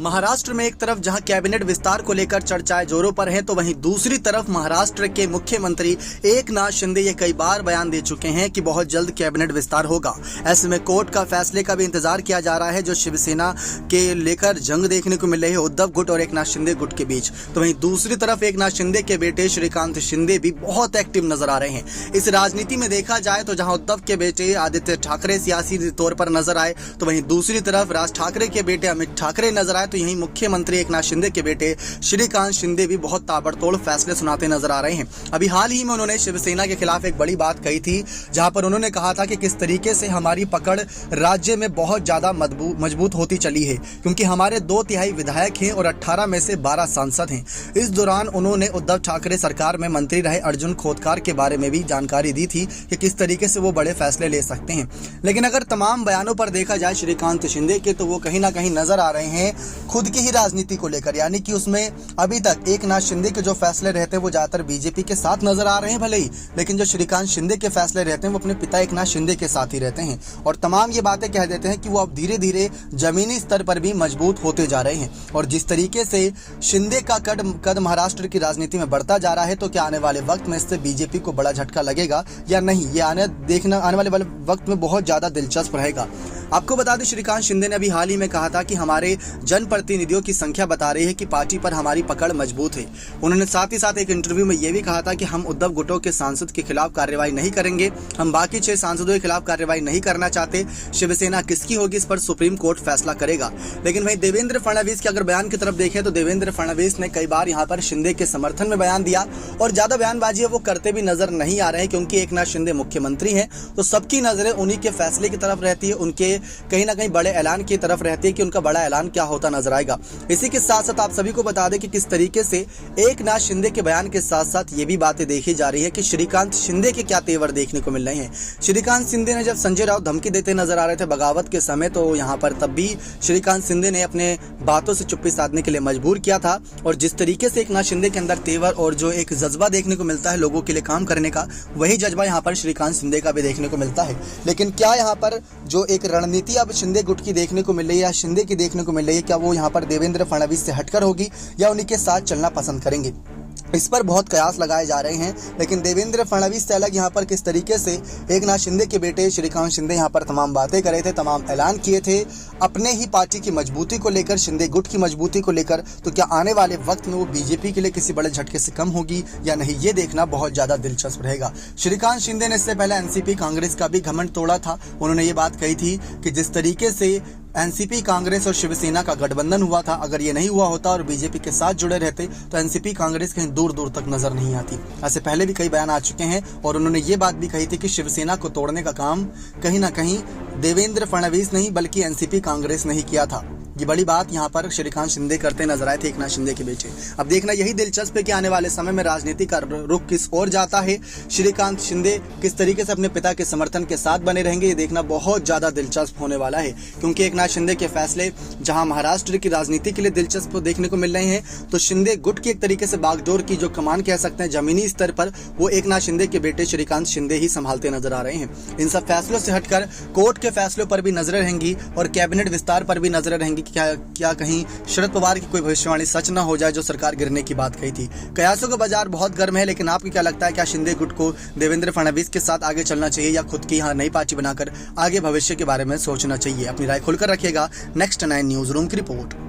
महाराष्ट्र में एक तरफ जहां कैबिनेट विस्तार को लेकर चर्चाएं जोरों पर हैं, तो वहीं दूसरी तरफ महाराष्ट्र के मुख्यमंत्री एकनाथ शिंदे ये कई बार बयान दे चुके हैं कि बहुत जल्द कैबिनेट विस्तार होगा। ऐसे में कोर्ट का फैसले का भी इंतजार किया जा रहा है, जो शिवसेना के लेकर जंग देखने को मिल रही है उद्धव गुट और एकनाथ शिंदे गुट के बीच। तो वहीं दूसरी तरफ एकनाथ शिंदे के बेटे श्रीकांत शिंदे भी बहुत एक्टिव नजर आ रहे हैं। इस राजनीति में देखा जाए तो जहां उद्धव के बेटे आदित्य ठाकरे सियासी तौर पर नजर आए, तो वहीं दूसरी तरफ राज ठाकरे के बेटे अमित ठाकरे नजर आए। तो यहीं मुख्यमंत्री एकनाथ शिंदे के बेटे श्रीकांत शिंदे भी बहुत ताबड़तोड़ फैसले सुनाते नजर आ रहे हैं। अभी हाल ही में उन्होंने शिवसेना के खिलाफ एक बड़ी बात कही थी, जहां पर उन्होंने कहा था कि किस तरीके से हमारी पकड़ राज्य में बहुत ज्यादा मजबूत होती चली है, क्योंकि हमारे 2/3 विधायक हैं और 18 में से 12 सांसद हैं। इस दौरान उन्होंने उद्धव ठाकरे सरकार में मंत्री रहे अर्जुन खोतकार के बारे में भी जानकारी दी थी कि किस तरीके से वो बड़े फैसले ले सकते हैं। लेकिन अगर तमाम बयानों पर देखा जाए श्रीकांत शिंदे के, तो वो कहीं ना कहीं नजर आ रहे हैं खुद की ही राजनीति को लेकर, यानी कि उसमें अभी तक एकनाथ शिंदे के जो फैसले रहते हैं वो ज्यादातर बीजेपी के साथ नजर आ रहे हैं भले ही, लेकिन जो श्रीकांत शिंदे के फैसले रहते हैं वो अपने पिता एकनाथ शिंदे के साथ ही रहते हैं। और तमाम ये बातें कह देते हैं कि वो अब धीरे धीरे जमीनी स्तर पर भी मजबूत होते जा रहे हैं। और जिस तरीके से शिंदे का कद महाराष्ट्र की राजनीति में बढ़ता जा रहा है, तो क्या आने वाले वक्त में इससे बीजेपी को बड़ा झटका लगेगा या नहीं, ये आने वाले वक्त में बहुत ज्यादा दिलचस्प रहेगा। आपको बता दें, श्रीकांत शिंदे ने अभी हाल ही में कहा था कि हमारे जनप्रतिनिधियों की संख्या बता रही है कि पार्टी पर हमारी पकड़ मजबूत है। उन्होंने साथ ही साथ एक इंटरव्यू में यह भी कहा था कि हम उद्धव गुटों के सांसद के खिलाफ कार्रवाई नहीं करेंगे, हम बाकी 6 सांसदों के खिलाफ कार्रवाई नहीं करना चाहते। शिवसेना किसकी होगी इस पर सुप्रीम कोर्ट फैसला करेगा। लेकिन वहीं देवेंद्र फडणवीस के अगर बयान की तरफ देखें, तो देवेंद्र फडणवीस ने कई बार यहाँ पर शिंदे के समर्थन में बयान दिया और ज्यादा बयानबाजी है वो करते भी नजर नहीं आ रहे हैं, क्योंकि एकनाथ शिंदे मुख्यमंत्री हैं तो सबकी नजरें उन्हीं के फैसले की तरफ रहती है, उनके कहीं ना कहीं बड़े ऐलान की तरफ रहती है कि उनका बड़ा ऐलान क्या होता नजर आएगा। इसी के साथ साथ आप सभी को बता दें कि किस तरीके से एकनाथ शिंदे के बयान के साथ साथ ये भी बातें देखी जा रही है कि श्रीकांत शिंदे के क्या तेवर देखने को मिल रहे हैं। श्रीकांत शिंदे ने जब संजय राउत धमकी देते नजर आ रहे थे बगावत के समय, तो यहाँ पर तब भी श्रीकांत शिंदे ने अपने बातों से चुप्पी साधने के लिए मजबूर किया था। और जिस तरीके से एकनाथ शिंदे के अंदर तेवर और जो एक जज्बा देखने को मिलता है लोगों के लिए काम करने का, वही जज्बा यहाँ पर श्रीकांत शिंदे का भी देखने को मिलता है। लेकिन क्या यहाँ पर जो एक रणनीति अब शिंदे गुट की देखने को मिल रही है या शिंदे की देखने को मिल रही है, क्या वो यहाँ पर देवेंद्र फडणवीस से हटकर होगी या उन्हीं के साथ चलना पसंद करेंगे, इस पर बहुत कयास लगाए जा रहे हैं। लेकिन देवेंद्र फडणवीस से अलग यहाँ पर किस तरीके से एकनाथ शिंदे के बेटे श्रीकांत शिंदे यहाँ पर तमाम बातें करे थे, तमाम ऐलान किए थे अपने ही पार्टी की मजबूती को लेकर, शिंदे गुट की मजबूती को लेकर। तो क्या आने वाले वक्त में वो बीजेपी के लिए किसी बड़े झटके से कम होगी या नहीं, ये देखना बहुत ज्यादा दिलचस्प रहेगा। श्रीकांत शिंदे ने इससे पहले एनसीपी कांग्रेस का भी घमंड तोड़ा था। उन्होंने ये बात कही थी कि जिस तरीके से एनसीपी कांग्रेस और शिवसेना का गठबंधन हुआ था, अगर ये नहीं हुआ होता और बीजेपी के साथ जुड़े रहते तो एनसीपी कांग्रेस कहीं दूर दूर तक नजर नहीं आती। ऐसे पहले भी कई बयान आ चुके हैं और उन्होंने ये बात भी कही थी कि शिवसेना को तोड़ने का काम कहीं ना कहीं देवेंद्र फडणवीस नहीं बल्कि एनसीपी कांग्रेस ने ही किया था। ये बड़ी बात यहाँ पर श्रीकांत शिंदे करते नजर आए थे, एकनाथ शिंदे के बेटे। अब देखना यही दिलचस्प है कि आने वाले समय में राजनीति का रुख किस ओर जाता है, श्रीकांत शिंदे किस तरीके से अपने पिता के समर्थन के साथ बने रहेंगे, ये देखना बहुत ज्यादा दिलचस्प होने वाला है। क्योंकि एकनाथ शिंदे के फैसले जहां महाराष्ट्र की राजनीति के लिए दिलचस्प देखने को मिल रहे हैं, तो शिंदे गुट की एक तरीके से बागडोर की जो कमान कह सकते हैं जमीनी स्तर पर, वो एकनाथ शिंदे के बेटे श्रीकांत शिंदे ही संभालते नजर आ रहे हैं। इन सब फैसलों से हटकर कोर्ट के फैसलों पर भी नजरें रहेंगी और कैबिनेट विस्तार पर भी नजरें रहेंगी कि क्या कहीं शरद पवार की कोई भविष्यवाणी सच न हो जाए जो सरकार गिरने की बात कही थी। कयासों का बाजार बहुत गर्म है, लेकिन आपको क्या लगता है, क्या शिंदे गुट को देवेंद्र फडणवीस के साथ आगे चलना चाहिए या खुद की यहाँ नई पार्टी बनाकर आगे भविष्य के बारे में सोचना चाहिए? अपनी राय खुलकर रखिएगा। नेक्स्ट 9 न्यूज रूम की रिपोर्ट।